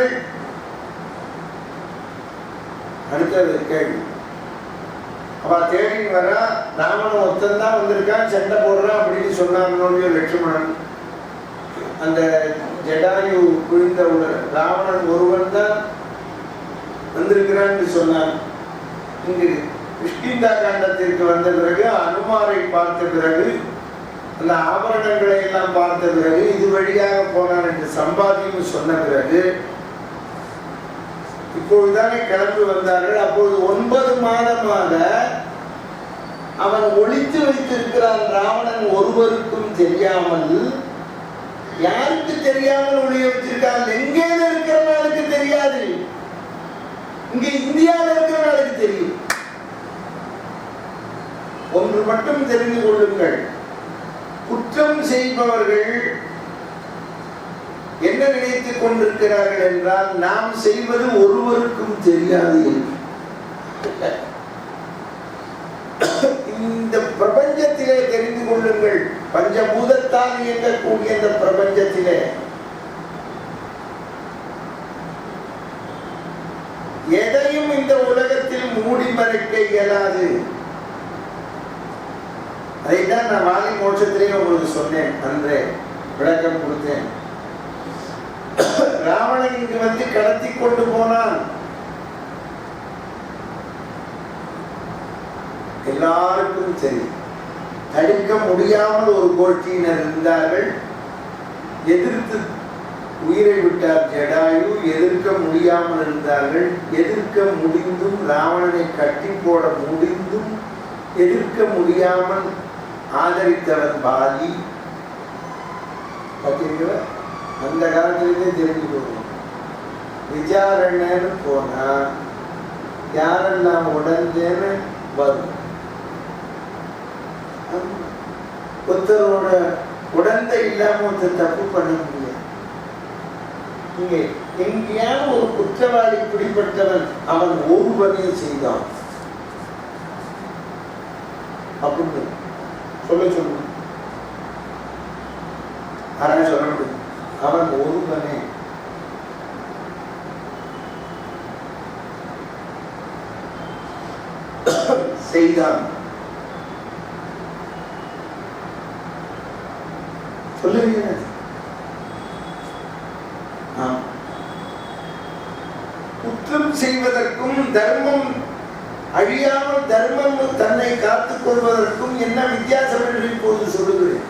போனார்கள். அடுத்தது கேள்வி. அவ தேடி வரா, ராவணன் ஒருத்தந்தான் வந்திருக்கான், சண்டை போடுறான் அப்படின்னு சொன்னாங்க லட்சுமணன். அந்த ஜடாயு குழிந்தவுடன் ராவணன் ஒருவன் தான் வந்திருக்கிறான்னு சொன்னான். இங்கு கிஷ்கிந்தா காண்டத்திற்கு வந்த பிறகு அனுமாரை பார்த்த பிறகு அந்த ஆபரணங்களை எல்லாம் பார்த்த பிறகு இது வழியாக போனான் என்று சம்பாதியும் சொன்ன பிறகு இப்பொழுதுதானே கிளம்பி வந்தார்கள். அப்பொழுது 9 மாதமாக அவன் ஒளித்து வைத்திருக்கிறான். ராவணன் ஒருவருக்கும் தெரியாமல், யாருக்கு தெரியாமல் ஒளிய வச்சிருக்கான்? எங்கே இருக்கிறவனுக்கு தெரியாது, இங்க இந்தியாவில் இருக்கிறவனுக்கு தெரியும். ஒன்று மட்டும் தெரிந்து கொள்ளுங்கள், குற்றம் செய்பவர்கள் என்ன நினைத்துக் கொண்டிருக்கிறார்கள் என்றால் நாம் செய்வது ஒருவருக்கும் தெரியாது என்று. இந்த பிரபஞ்சத்திலே தெரிந்து கொள்ளுங்கள், பஞ்சபூதத்தால் இயங்கக்கூடிய இந்த பிரபஞ்சத்திலே எதையும் இந்த உலகத்தில் மூடி மறைக்க இயலாது. அதைத்தான் நான் வாலி மோட்சத்திலே உங்களுக்கு சொன்னேன், அன்றே விளக்கம் கொடுத்தேன். ராவணன் இங்கு வந்து கடத்தி கொண்டு போனான். எல்லாருக்கும் சரி, தடுக்க முடியாமல் ஒரு கோஷ்டியினர் இருந்தார்கள். எதிர்த்து உயிரை விட்டார் ஜடாயு. எதிர்க்க முடியாமல் இருந்தார்கள். எதிர்க்க முடிந்தும், ராவணனை கட்டி போட முடிந்தும் எதிர்க்க முடியாமல் ஆதரித்தவன் பாலி. பார்த்தீங்களா? அந்த காலத்திலே தெரிஞ்சுக்கணும். விசாரணைன்னு போனா யாரெல்லாம் உடந்தேன்னு வரும். ஒருத்தரோட உடந்தை இல்லாம ஒருத்தர் தப்பு பண்ண முடியாது. இங்கே எங்கேயாவது ஒரு குற்றவாளி பிடிப்பட்டவன் அவன் ஒருவனையும் செய்தான் அப்படின்னு சொல்ல ஆனா சொல்ல முடியும். அவன் ஒருவனே செய்தான். சொல்லுங்க. குற்றம் செய்வதற்கும் தர்மம் அழியாமல் தர்மம் தன்னை காத்துக் கொள்வதற்கும் என்ன வித்தியாசம் என்று இப்போது சொல்லுகிறேன்.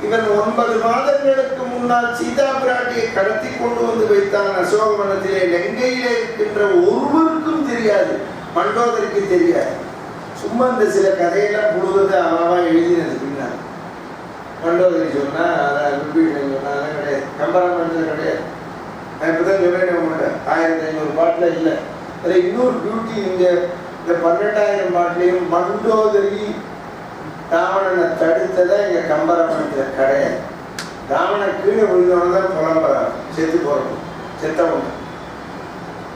இவன் 9 மாதங்களுக்கு முன்னால் சீதா பிராட்டியை கடத்தி கொண்டு வந்து வைத்தான் அசோகவனத்திலே. லங்கையிலே இருக்கின்ற ஒருவருக்கும் தெரியாது, மண்டோதரிக்கு தெரியாது. சும்மா இந்த சில கதையெல்லாம் புழுவது அவா எழுதினது. பின்னால் மண்டோதரி சொன்னா விபீஷன் சொன்னா அதெல்லாம் கிடையாது, கம்பராமாயணத்தில் கிடையாது. நான் இப்பதான் சொல்றேன் உங்கள்கிட்ட 1500 பாட்டில் இல்லை. அதில் இன்னொரு பியூட்டி, இந்த 12,000 பாட்டிலையும் மண்டோதரி ராவணனை தடுத்ததா இங்க கம்பராமாயணத்தில் கிடையாது. ராவணன் கீழே விழுந்தவன தான் புலம்புறாங்க, செத்து போறோம், செத்தவங்க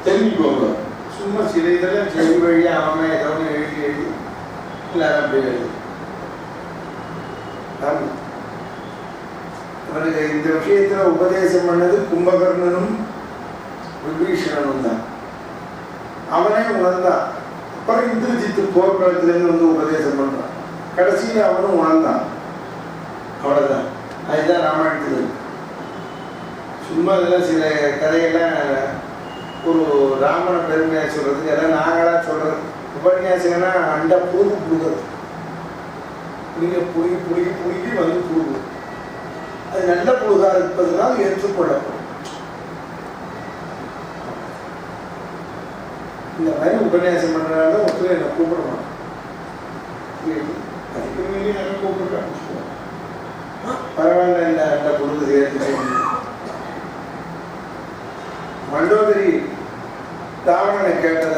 தெரிஞ்சுக்கோங்க. சும்மா சில இதெல்லாம் செவி வழியா அவன் ஏதோ எழுதி எல்லாரும் அப்படி எழுதி. அவனுக்கு இந்த விஷயத்துல உபதேசம் பண்ணது கும்பகர்ணனும் விபீஷணனும் தான். அவனே உணர்ந்தான். அப்புறம் இந்திரஜித்து போர்க்களத்திலேருந்து வந்து உபதேசம் பண்றான். கடைசியில் அவனும் உணர்ந்தான். அவ்வளவுதான். அதுதான் ராமாயணத்தில் இருக்கு. சும்மா இதெல்லாம் சில கதையெல்லாம் ஒரு ராமனை பெருமையாக சொல்றதுக்கு எல்லாம் நாங்களா சொல்றது. உபன்யாசங்கன்னா அண்ட புழுகு புழுகிறது. நீங்க புழுகி புழுகி புழுகி வந்து புழுகு. அது நல்ல புழுகா இருப்பதுனால் ஏற்றுக்கொள்ளப்படும். இந்த மாதிரி உபன்யாசம் பண்றதுனால ஒருத்தர் என்னை கூப்பிடுவான். அதுக்கு மீறி நாங்கள் கூப்பிடுறோம். பரவாயில்ல, இல்லை அந்த புழுகு சேர்த்து. மண்டோதரி ராவணனை கேட்டத,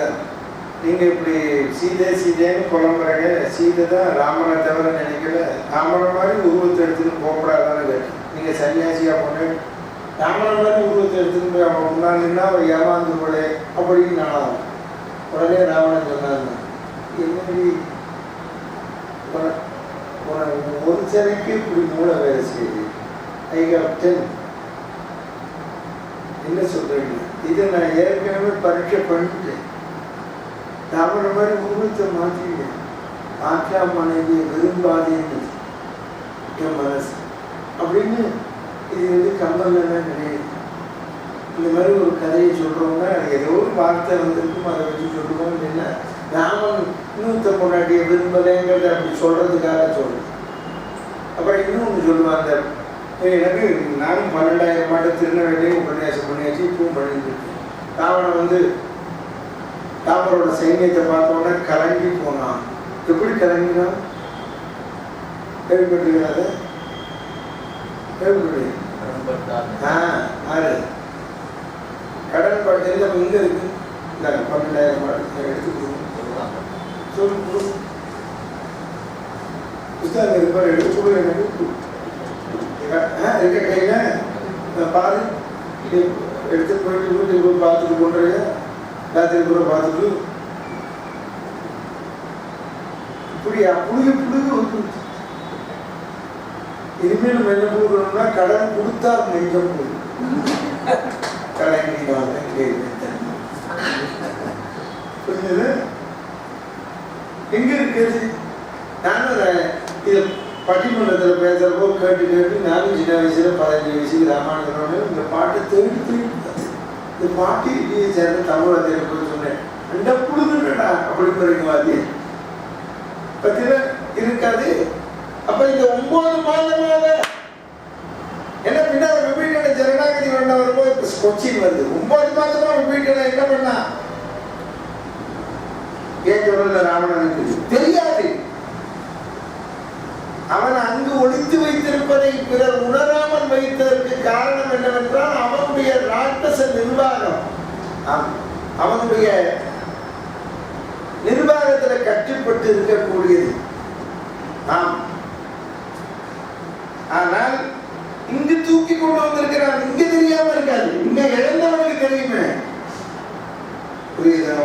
நீங்க இப்படி சீதை சீதைன்னு புலம்புறாங்க, சீதை தான் ராமனை தவிர நினைக்கல, ராமனை மாதிரி உருவத்தை எடுத்துன்னு போகக்கூடாதான்னு கேட்டேன். நீங்க சன்னியாசியா போன ராமனை மாதிரி உருவத்தை எடுத்துன்னு போய் அவன் முன்னாடினா அவன் ஏமாந்துருவடே அப்படின்னு நானும். உடனே ராவணன் சொன்னாங்க, என்னடி ஒரு சிலைக்கு இப்படி மூளை வேலை செய்யுது. ஐ கேப்டன் என்ன சொல்றீங்க? இதை நான் ஏற்கனவே பரீட்சை பண்ணிட்டேன். ராவண மாதிரி உருவத்தை மாற்றிட்டேன். ஆற்றா மனைவியை விரும்பாதேன்னு என் மனசு அப்படின்னு. இது வந்து கம்பன்லாம் கிடையாது. இந்த மாதிரி ஒரு கதையை சொல்றோம்னா ஏதோ ஒரு வார்த்தை வந்திருக்கும், அதை வச்சு சொல்லுவோம். இல்லைன்னா ராமன் இன்னொருத்த பொண்டாட்டியை விரும்பலைங்கிறத அப்படி சொல்றதுக்காக சொல்றேன். அப்புறம் இன்னொன்று சொல்லுவாங்க, எனக்கு நானும் 12,000 பாட்டு திருநெல்வேலியும் உபன்யாசம் பண்ணியாச்சு, இப்பவும் பண்ணிட்டு இருக்கேன். ராவணன் வந்து ராமரோட சைன்யத்தை பார்த்தோன்னா கலங்கி போனான். எப்படி கலங்கினான்? கேள்விப்பட்டிருக்கிறாத? கேள்விப்பட்டு கடன் பாட்டு எல்லாம் இங்க இருக்கு. இந்த 12,000 பாட்டு எடுத்து கொடுங்க, சொல்லி கொடுங்க. புத்தகம் இருப்பார், எடுத்து கொடுங்க. எனக்கு இருக்க கையில பாரு, எடுத்து போயிட்டு வீட்டுக்கு போய் பார்த்துட்டு கொண்டுறியா, ராத்திரி கூட பார்த்துட்டு இப்படியா புழுகு புழுகு வந்து. இனிமேல் நம்ம என்ன கொடுக்கணும்னா கடன் கொடுத்தா நெஞ்சம் போகுது. கடன் புரிஞ்சது எங்க இருக்குது? நானும் இதை பட்டிமன்றத்தில் பேசுறப்போ கேட்டு கேட்டு நானும் சின்ன வயசுல 15 வயசுக்கு ராமானுஜனோட இந்த பாட்டை தேடி தேடி இந்த பாட்டு இந்தியை சேர்ந்த தமிழ் போய் சொன்னேன். அந்த புழுதுடா அப்படி போறீங்க வாத்திய பத்தில இருக்காது. அப்ப இந்த 9 மாதமாக என்ன பின்னா விபீட்டன ஜனநாயகி வேண்ட வரும்போது கொச்சின் வருது. 9 மாதமா விபீட்டன என்ன பண்ணா? ஏன் சொல்ல ராவணனுக்கு தெரியாது. அவன் அங்கு ஒளித்து வைத்திருப்பதை பிறர் உணராமல் வைத்ததற்கு காரணம் என்னவென்றால் அவனுடைய ராட்சச நிர்வாகம், அவனுடைய நிர்வாகத்தில் கட்டுப்பட்டு இருக்கக்கூடியது. ஆம், ஆனால் இங்கு தூக்கி கொண்டு வந்திருக்கிறான். இங்க தெரியாம இருக்காது, இங்க இழந்தவனுக்கு தெரியுமே. புரியுதா?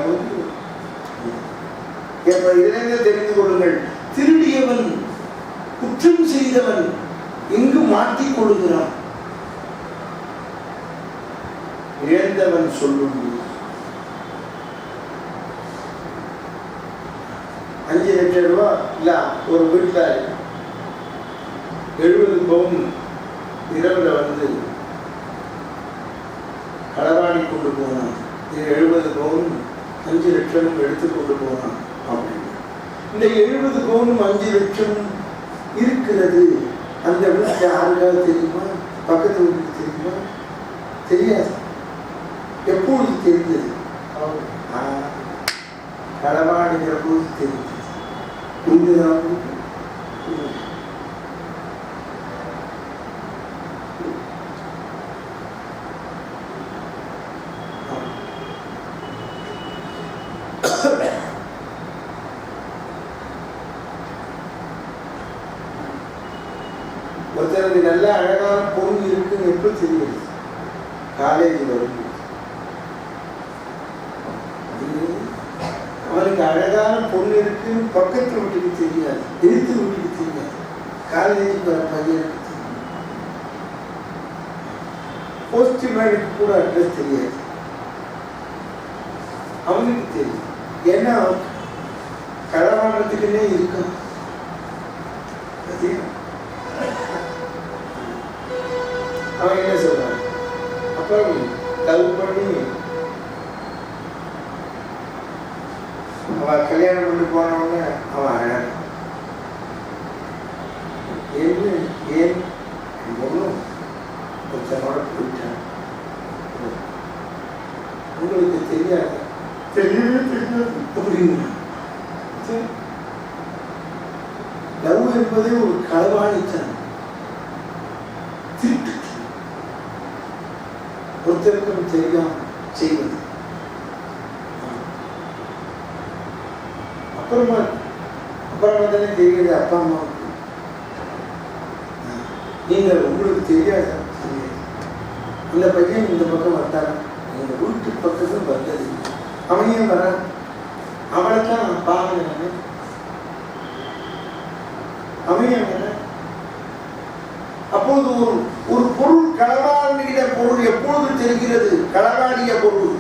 இதிலிருந்து தெரிந்து கொள்ளுங்கள், திருடியவன் குற்றம் செய்தவன் இங்கு மாட்டிக் கொள்கிறான். இழந்தவன் சொல்லும் 5 லட்சம் ரூபாய் இல்ல ஒரு வீட்டுல 70 பவுன் இரவுல வந்து களவாடி கொண்டு போனான். 70 பவுன் 5 லட்சம் எடுத்து கொண்டு போனான் அப்படின்னு. இந்த 70 பவுனும் 5 லட்சம் இருக்கிறது அந்த வீட்டுல யாருக்காவது தெரியுமா? பக்கத்து வீட்டுக்கு தெரியுமா? தெரியாது. எப்பொழுது தெரிந்தது? களவாடுகிற போது தெரிந்தது. ஒருத்தருக்கு நல்ல அழகான பொருள் இருக்குன்னு எப்ப தெரியுது? காலேஜ் வரும் அவனுக்கு அழகான பொண்ணு இருக்குன்னு பக்கத்து வீட்டுக்கு தெரியாது, எதிர்த்து வீட்டுக்கு தெரியாது, காலேஜுக்கு வர பையனுக்கு தெரியும், போஸ்ட்மேனுக்கு கூட அட்ரஸ் தெரியாது. அவனுக்கு தெரியும். ஏன்னா களவாடுறதுக்குன்னே இருக்கான். அவன் என்ன சொல்றான்? அப்புறம் லவ் பண்ணி அவன் கல்யாணம் பண்ணி போனவங்க அவன் அழகான். ஏன் ஒன்றும் ஒருத்தனோட போயிட்டான். உங்களுக்கு தெரியாது, தெரியவே தெரியாது அப்படின்னு. லவ் என்பதே ஒரு களவாணித்தனம், திருட்டு, ஒருத்தருக்கும் தெரியாம செய்வது. அப்புறமா தானே தெரியுது அப்பா அம்மாவுக்கு. நீங்கள் உங்களுக்கு தெரியாது. அந்த பையன் இந்த பக்கம் வந்தாங்க, எங்க வீட்டு பக்கத்துல வந்தது. அவனையும் வர அவளைத்தான் பாருங்க, அவனையும் வர. அப்போது ஒரு பொருள் களவாடுகிற பொருள் எப்பொழுது தெரிகிறது. களவாடிய பொருள்,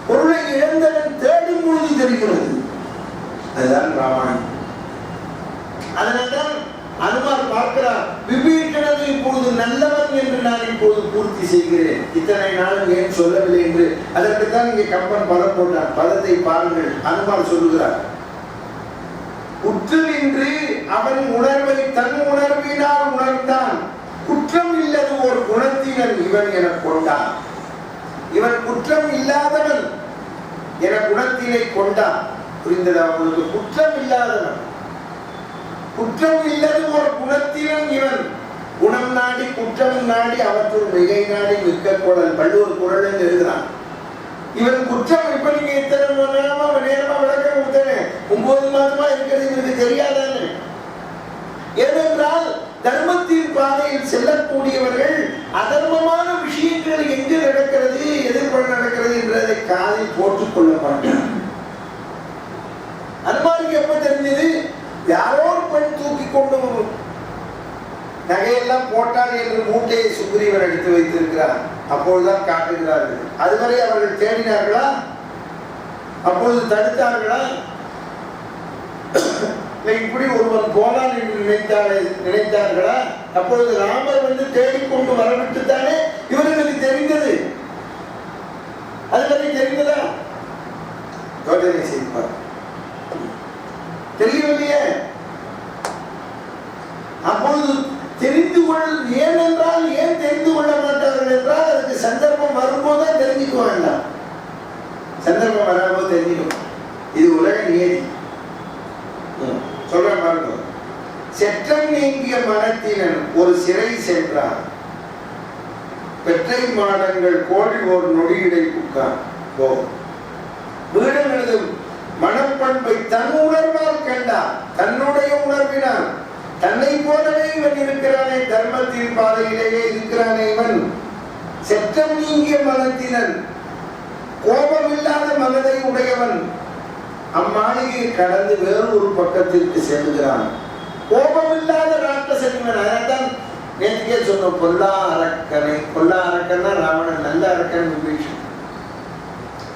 பொருளை இழந்தவன் தேடும் பொழுது தெரிகிறது. அதுதான் ராமாயணம். அதனால்தான் அனுமார் பார்க்கிறார், விபீஷணனை இப்பொழுது நல்லவன் என்று நான் இப்போது பூர்த்தி செய்கிறேன், இத்தனை நாளும் ஏன் சொல்லவில்லை என்று. அதற்குத்தான் இங்கே கம்பன் பதம் போட்டான். பதத்தை பாருங்கள். அனுமார் சொல்லுகிறார், குற்றமின்றி அவன் உணர்வை தன் உணர்வினால் உணர்ந்தான், குற்றம் இல்லது ஒரு குணத்தினன் இவன் என கொண்டான். இவன் குற்றம் இல்லாதவன் என குணத்தினை கொண்டான். புரிந்ததா அவனுக்கு? குற்றம் இல்லாதவன், குற்றம் இல்லது ஒரு குணத்தினன் இவன். குணம் நாடி குற்றம் நாடி அவற்றுள் மிகை நாடி மிக்க குழல். வள்ளுவர் குறள் எழுதுகிறான். இவன் குற்றம் இப்ப நீங்க இத்தனை நேரமா விளக்கம் கொடுத்தேன், 9 மாதமா இருக்கிறது இவனுக்கு தெரியாதானே? ஏனென்றால் தர்மத்தின் பாதையில் செல்லக்கூடியவர்கள் அதர்மமான விஷயங்கள் எங்கு நடக்கிறது, எதிர்ப்புற நடக்கிறது என்றதை காதில் போட்டுக் கொள்ள மாட்டார். அனுமாருக்கு எப்ப தெரிஞ்சது? யாரோ ஒரு பெண் தூக்கி கொண்டு நகையெல்லாம் போட்டார் என்று மூட்டையை சுக்ரீவன் எடுத்து வைத்திருக்கிறார். அப்பொழுதுதான் காட்டுகிறார்கள். அதுவரை அவர்கள் தேடினார்களா? அப்பொழுது தடுத்தார்களா? இப்படி ஒருவன் போனான் என்று நினைத்தார்களா? அப்பொழுது ராமர் வந்து தேடிக்கொண்டு வரவிட்டுத்தானே இவர்களுக்கு தெரிந்தது. அதுவரை தெரிந்ததா? யோசனை செய்வார். தெரியவில்லையே. அப்பொழுது தெரிந்து கொள், ஏனென்றால் ஏன் தெரிந்து கொள்ள மாட்டார்கள் என்றால் அதுக்கு சந்தர்ப்பம் வரும்போதுதான் தெரிஞ்சுக்க வேண்டாம். சந்தர்ப்பம் வராமல் தெரிஞ்சுக்கணும். இது உலக நியதி. சொல்ற பாருங்க. செற்றம் நீங்கிய மனத்தினன் ஒரு சிறை சென்றான், பெற்றை மாடங்கள் கோடி ஒரு நொடியிடை புக்கான். வீடுகளது மனப்பண்பை தன் உணர்வால் கண்டான், தன்னுடைய உணர்வினால். தன்னை போலவே இவன் இருக்கிறானே, தர்மத்தின் பாதையிலேயே இருக்கிறானே இவன். செற்றம் நீங்கிய மனத்தினன், கோபமில்லாத மனதை உடையவன். அம்மாளிகையை கடந்து வேறு ஒரு பக்கத்திற்கு செல்கிறான். கோபமில்லாத ராட்சசன் இவன். அதான் நேற்றுக்கே சொன்ன பொல்லா அரக்கனை. பொல்லா அரக்கன்னா ராவணன், நல்ல அரக்கன் விபீஷன்.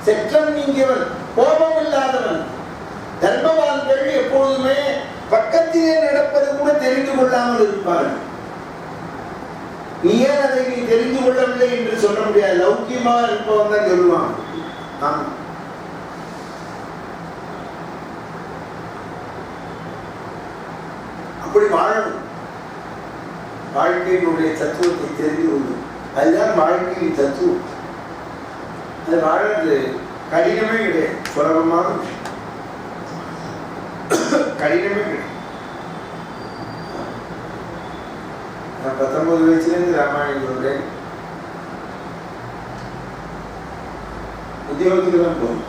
செற்றம் நீங்கியவன், கோபம் இல்லாதவன். தர்மவான்கள் எப்பொழுதுமே பக்கத்திலே நடப்பது கூட தெரிந்து கொள்ளாமல் இருப்பார்கள். நீ ஏன் அதை நீ தெரிந்து கொள்ளவில்லை என்று சொல்ல முடியாது. லௌக்கியமா இருப்பவன் தான் சொல்லுவான். ஆமா, அப்படி வாழணும். வாழ்க்கையினுடைய தத்துவத்தை தெரிந்து கொள்ளும். அதுதான் வாழ்க்கையின் தத்துவம். அது வாழறது கடினமே கிடையாது, சுலபமான விஷயம். கடினமே கிடையாது. நான் 19 வயசுலேருந்து ராமாயணம் சொல்றேன். உத்தியோகத்துக்கு தான் போகும்.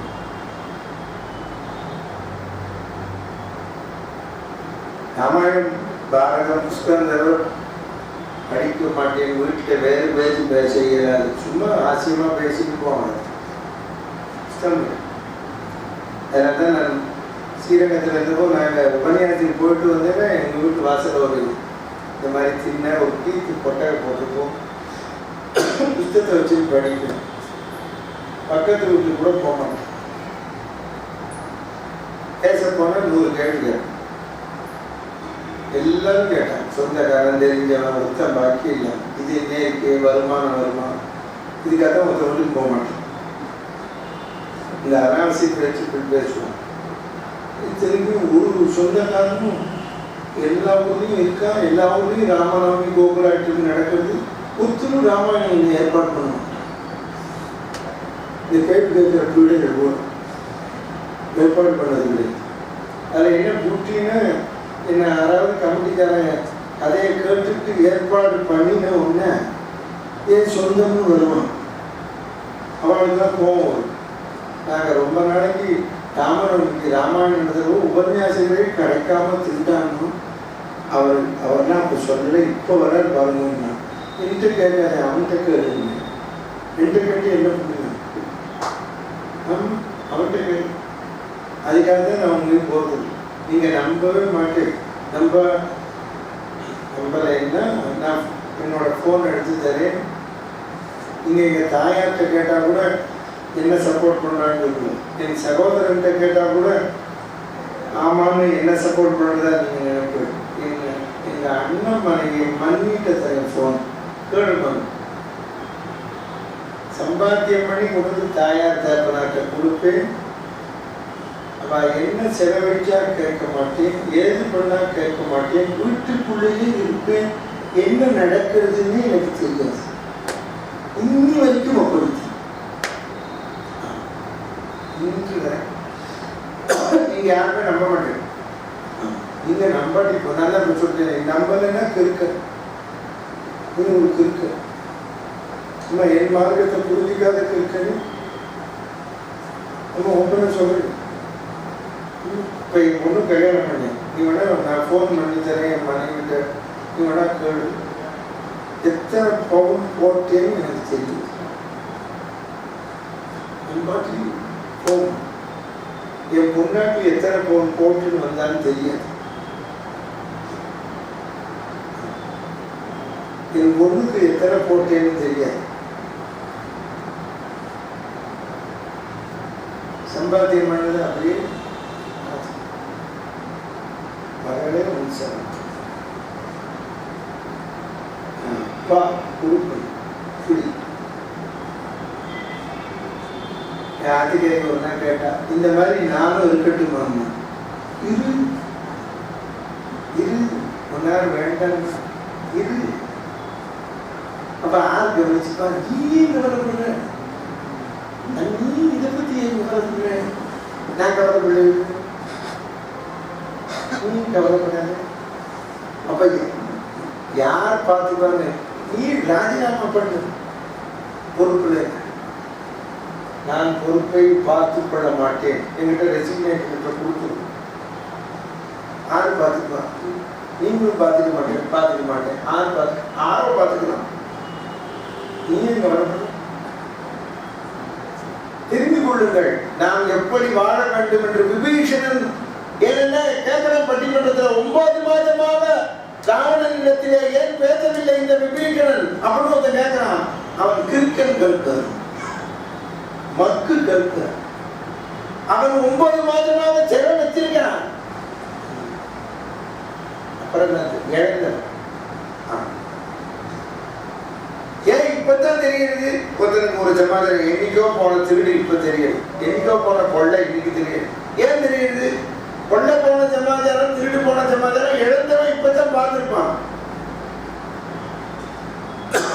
ராமாயணம் பாரதம் புஸ்தகம் படிக்க மாட்டேன். வீட்டில் வேறு பேசி செய்யலாது. சும்மா ஆசியமா பேசிட்டு போவாங்க. அதனால தான் நான் ஸ்ரீரங்கத்தில் இருந்தப்போ நாங்கள் உபன்யாசத்துக்கு போயிட்டு வந்தேன்னா எங்கள் வீட்டு வாசல் ஒரு இந்த மாதிரி சின்ன ஒரு கீத்து கொட்டகை போட்டிருப்போம். புத்தகத்தை வச்சுட்டு படிக்கணும். பக்கத்து வீட்டுக்கு கூட போக மாட்டேன். பேச போனால் 100 கேள்வி கேட்டேன். எல்லாரும் கேட்டான். சொந்தக்காரன், தெரிஞ்சவன், ஒருத்தன் பாக்கி இல்லை. இது என்ன இருக்கு, வருமானம் இதுக்காக தான் ஒருத்த வீட்டுக்கு போக மாட்டேன். இந்த அனாவசிய பேச்சு பேசுவோம். திரும்பி ஒரு சொந்தக்காரனும் எல்லா ஊர்லேயும் இருக்கா. எல்லா ஊர்லேயும் ராமநவமி கோகுலாட்டுக்கு நடக்கிறது. ஒருத்தரும் ராமாயணம் ஏற்பாடு பண்ணுவோம். இந்த கேட்டு கேட்குற வீடுகள் போடும் ஏற்பாடு பண்ணது கிடையாது. அதில் என்ன பூட்டின்னா என்ன யாராவது கமிட்டிக்காரன் கதையை கேட்டுட்டு ஏற்பாடு பண்ணின உடனே என் சொந்தம்னு வருவான். அவனுக்கு தான் கோபம் வரும். நாங்கள் ரொம்ப நாளைக்கு ராமநவமிக்கு ராமாயணத்துல உபன்யாசங்களே கிடைக்காம திண்டானோ அவர்லாம் அப்போ சொல்லலை. இப்போ வர பாருங்கன்னா என்கிட்ட கேட்காது, அவன்கிட்ட கேளுங்க. என்கிட்ட கேட்டு என்ன பண்ணுங்க, அவன்கிட்ட கேளு. அதுக்காக தான் நான் உங்களுக்கு போகிறது. நீங்கள் நம்பவே மாட்டேன். நம்பலைன்னா நான் என்னோட ஃபோன் எடுத்து தரேன். நீங்கள் எங்கள் தாயார்கிட்ட கேட்டால் கூட என்ன சப்போர்ட் பண்ணுறான்னு இருக்கும். என் சகோதரன்கிட்ட கேட்டால் கூட ஆமான்னு என்ன சப்போர்ட் பண்ணுறதா நீங்கள் நினைப்பு. எங்கள் அண்ணன் மனைவி மன்னிட்ட தரேன் ஃபோன் கேடுப்பாங்க. சம்பாத்தியம் பண்ணி கொடுத்து தாயார் தரப்பனாட்ட கொடுப்பேன். அவள் என்ன செலவழிச்சா கேட்க மாட்டேன், ஏது பண்ணா கேட்க மாட்டேன், வீட்டுக்குள்ளேயே இருப்பேன். என்ன நடக்கிறதுன்னு எனக்கு தெரியாது. இன்னி வரைக்கும் ஒப்படுத்தி இன்று நீங்க யாருமே நம்ப மாட்டேன். நீங்க நம்பாட்டி இப்போ நல்லா சொல்லிட்டேன். நம்பலைன்னா கிறுக்க உங்களுக்கு இருக்கு. நம்ம என் மார்க்கத்தை புரிஞ்சிக்காத கிறுக்கன்னு நம்ம ஒன்றுமே சொல்றேன். இப்போ என் பொண்ணு கல்யாணம் பண்ணேன். நீ வேணா நான் ஃபோன் பண்ணி தரேன் என் மனைவிட்ட. நீ வேணா கேளு எத்தனை பவுன் போட்டேன்னு எனக்கு தெரியும். என் பொண்ணாட்டி எத்தனை பவுன் போட்டுன்னு வந்தாலும் தெரியாது. என் பொண்ணுக்கு எத்தனை போட்டேன்னு தெரியாது. சம்பாத்தியம் பண்ணது அப்படியே மகளே மனுஷன் ஆத்திகேரி ஒரு நாள் கேட்டா, இந்த மாதிரி நானும் இருக்கட்டும் இரு இரு ஒரு நேரம் வேண்டாம் இரு. அப்ப ஆள் கவனிச்சுப்பா, நீ கவலைப்படுற, நீ இதை பத்தி ஏன் கவலைப்படுற? நான் கவலைப்பட, நீ கவலைப்படாத. அப்ப யார் பார்த்துப்பாங்க? நீ ராஜினாமா பண்ணு பொறுப்புல. நான் பொறுப்பை பார்த்துக் கொள்ள மாட்டேன். என்கிட்ட ரெசிக்னேஷன் கொடுத்து ஆறு பார்த்துக்கலாம். நீங்களும் பார்த்துக்க மாட்டேன். ஆரோ பார்த்துக்கலாம். நீ எங்க வரணும்? தெரிந்து கொள்ளுங்கள் நாம் எப்படி வாழ வேண்டும் என்று. விபீஷணன் ஏனென்ன கேட்கிற பட்டிமன்றத்தில் 9 மாதமாக ராவணன் இடத்திலே ஏன் பேசவில்லை இந்த விபீஷணன் அப்படின்னு ஒருத்தன் கேட்கிறான். அவன் கிறுக்கன் கற்கிறான், மக்கு கற்கிறான். அவன் 9 மாதமாக சிறை வச்சிருக்கான். அப்புறம் இழந்த ஏன் இப்பதான் தெரியுது? ஒருத்தனுக்கு ஒரு சமாதானம் என்னைக்கோ போன திருடு இப்ப தெரியுது, என்னைக்கோ போன கொள்ளை இன்னைக்கு தெரியுது. ஏன் தெரியுது? கொள்ளை போன சமாச்சாரம், திருடு போன சமாச்சாரம் இழந்தவன் இப்பதான் பார்த்துருப்பான்.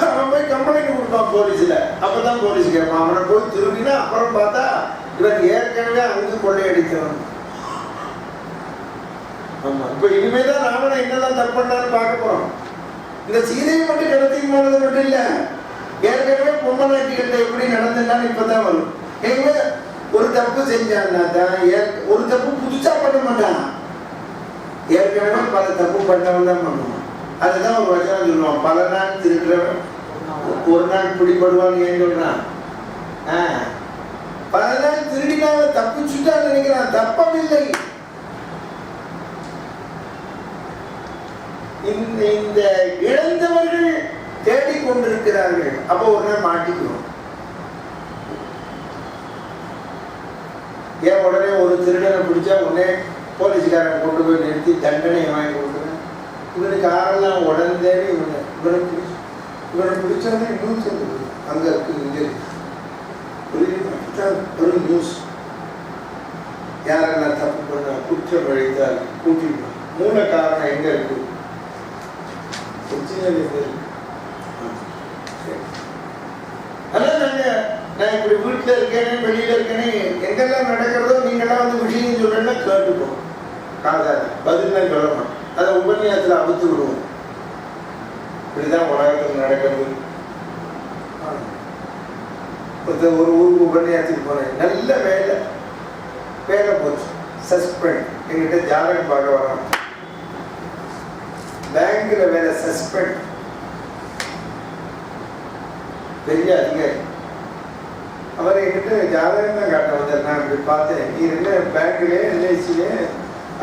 அவன் போய் கம்ப்ளைண்ட் கொடுப்பான் போலீஸ்ல. அப்பதான் போலீஸ் கேட்பான். அவனை போய் திருடினா அப்புறம் பார்த்தா இவன் ஏற்கனவே அங்கு கொள்ளையடித்தவன். ஆமா, இப்ப இனிமேதான் ராவணன் என்னெல்லாம் தப்பு பண்ணான்னு பார்க்க போறோம். இந்த சீதையை மட்டும் கடத்திக்கு போனது மட்டும் இல்ல, ஏற்கனவே பொம்மநாட்டிகிட்ட எப்படி நடந்தான்னு இப்பதான் வரும். ஏங்க ஒரு தப்பு செஞ்சான்னா ஒரு தப்பு புதுசா பண்ண மாட்டான். ஏற்கனவே பல தப்பு பண்ணவன் தான் பண்ணுவான். அதுதான் ஒரு வச்சனம் சொல்லுவான், பல நாள் திருக்கிறவன் ஒரு நாள் பிடிபடுவான்னு ஏன் சொல்றான்? பல நாள் திருடினால தப்பிச்சுட்டான்னு நினைக்கிறான். தப்பமில்லை. இந்த இழந்தவர்கள் தேடிக்கொண்டிருக்கிறார்கள். அப்போ ஒரு நாள் மாட்டிக்குவோம். ஏன் உடனே ஒரு திருடனை பிடிச்சா உடனே போலீஸ்காரன் கொண்டு போய் நிறுத்தி தண்டனையை வாங்கி கொடுக்குறேன். இவனுக்கு ஆரெல்லாம் உடனே இவனை பிடிச்சோன்னே இன்னும் சொல்லுது அங்க இருக்கு இங்க இருக்கு ஒரு நியூஸ். யாரெல்லாம் தப்பு பண்ண குற்றம் அழித்தால் கூட்டிட்டு மூல காரணம் எங்க இருக்கு? நான் இப்படி வீட்டுல இருக்கேனே வெளியில இருக்கேனே எங்கெல்லாம் நடக்கிறதோ நீங்கெல்லாம் வந்து விஷயம் சொல்றேன்னா கேட்டுப்போம். காதாது பதில் சொல்ல மாட்டோம். அதை உபன்யாசத்துல அவுத்து விடுவோம். இப்படிதான் உலகத்தில் நடக்கிறது. ஒரு ஊருக்கு உபன்யாசத்துக்கு போனேன். நல்ல வேலை போச்சு. சஸ்பெண்ட். எங்கிட்ட ஜாதகம் பார்க்க வரான். பேங்க்ல வேலை சஸ்பெண்ட். பெரிய அதிகாரி. அவர் என்கிட்ட ஜாதகம் தான் காட்ட வந்தார். நான் இப்படி பார்த்தேன், நீ என்ன பேங்க்ல எல்ஐசியில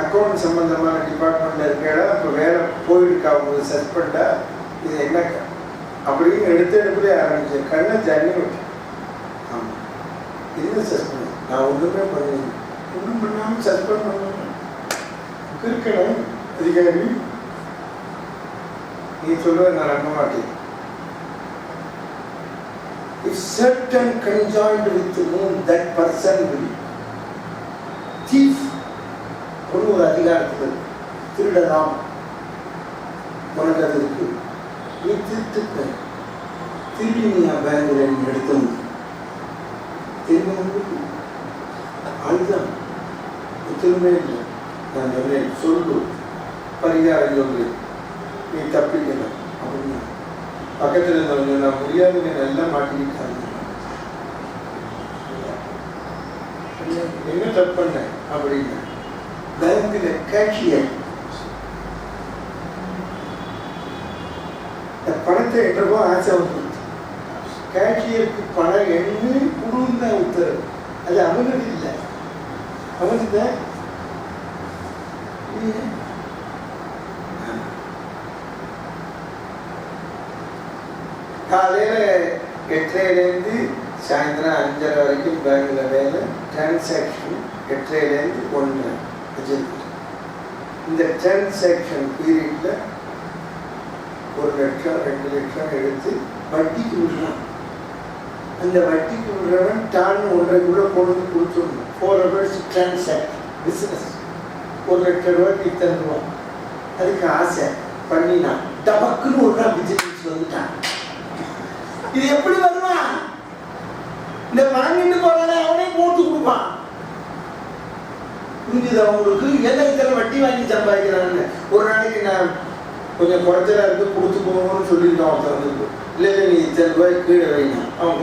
அக்கௌண்ட் சம்பந்தமான டிபார்ட்மெண்ட்ல இருக்கா, இப்போ வேலை போயிருக்கா உங்களுக்கு சஸ்பெண்டா? இது என்ன அப்படின்னு எடுத்து எடுப்பதே ஆரம்பிச்சேன். கண்ணை ஜன்னி விட்டேன். ஆமாம், என்ன சஸ்பெண்ட்? நான் ஒன்றுமே பண்ணுவேன், ஒன்றும் பண்ணாமல் சஸ்பெண்ட் பண்ணுவேன். இருக்கணும் அதிகாரி, நீ சொல்வதை நான் நம்ப மாட்டேன். If certain conjoined with whom that person will thief, ஒரு அதிகாரத்தில் திருடலாம், உனக்கு அது இருக்கு, நீ திருட்டுக்க திருடி நீ பேங்கில் நீ எடுத்த தெரியும் அதுதான் திரும்ப இல்லை. நான் சொன்னேன், சொல்லு பரிகாரம் சொல்லு, நீ தப்பிக்கணும் அப்படின்னா பக்கத்தில் இருந்தவங்க நான் முடியாதுங்க நல்லா மாட்டிக்கிட்டாங்க. என்ன தப்பு பண்ண அப்படின்னா பேங்கில் கேஷியர் பணத்தை எட்டப்போ ஆசை வந்து கேஷியருக்கு பணம் எண்ணு குடுந்த உத்தரவு. அது அவங்களுக்கு இல்லை, அவனுக்கு தான். காலையில் 8:30 சாயந்தரம் 5:30 வரைக்கும் பேங்கில் வேலை. டிரான்சாக்ஷன் 8:30 1 வச்சிருக்கு. இந்த டிரான்சாக்ஷன் பீரியடில் 1 லட்சம் 2 லட்சம் எடுத்து வட்டிக்கு விடுறான். அந்த வட்டிக்கு விடுறவன் டான் 1.5 கொண்டு வந்து கொடுத்துடணும். 4 hours டிரான்சாக்ஷன் பிஸ்னஸ். 1 லட்சம் ரூபாய்க்கு இத்தனை ரூபா. அதுக்கு ஆசை பண்ணினான், டபக்குன்னு ஒரு நாள் பிசினஸ் வந்துட்டான். இது எப்படி வருவான்? இந்த வாங்கிட்டு போறத அவனே போட்டு கொடுப்பான். புரிஞ்சுது அவங்களுக்கு? என்ன இத்தனை வட்டி வாங்கி சம்பாதிக்கிறான்னு. ஒரு நாளைக்கு நான் கொஞ்சம் குறைச்சலா இருக்கு கொடுத்து போகணும்னு சொல்லியிருக்கான் ஒருத்தர். இல்லை நீ இத்தனை ரூபாய் கீழே வைங்க அவன்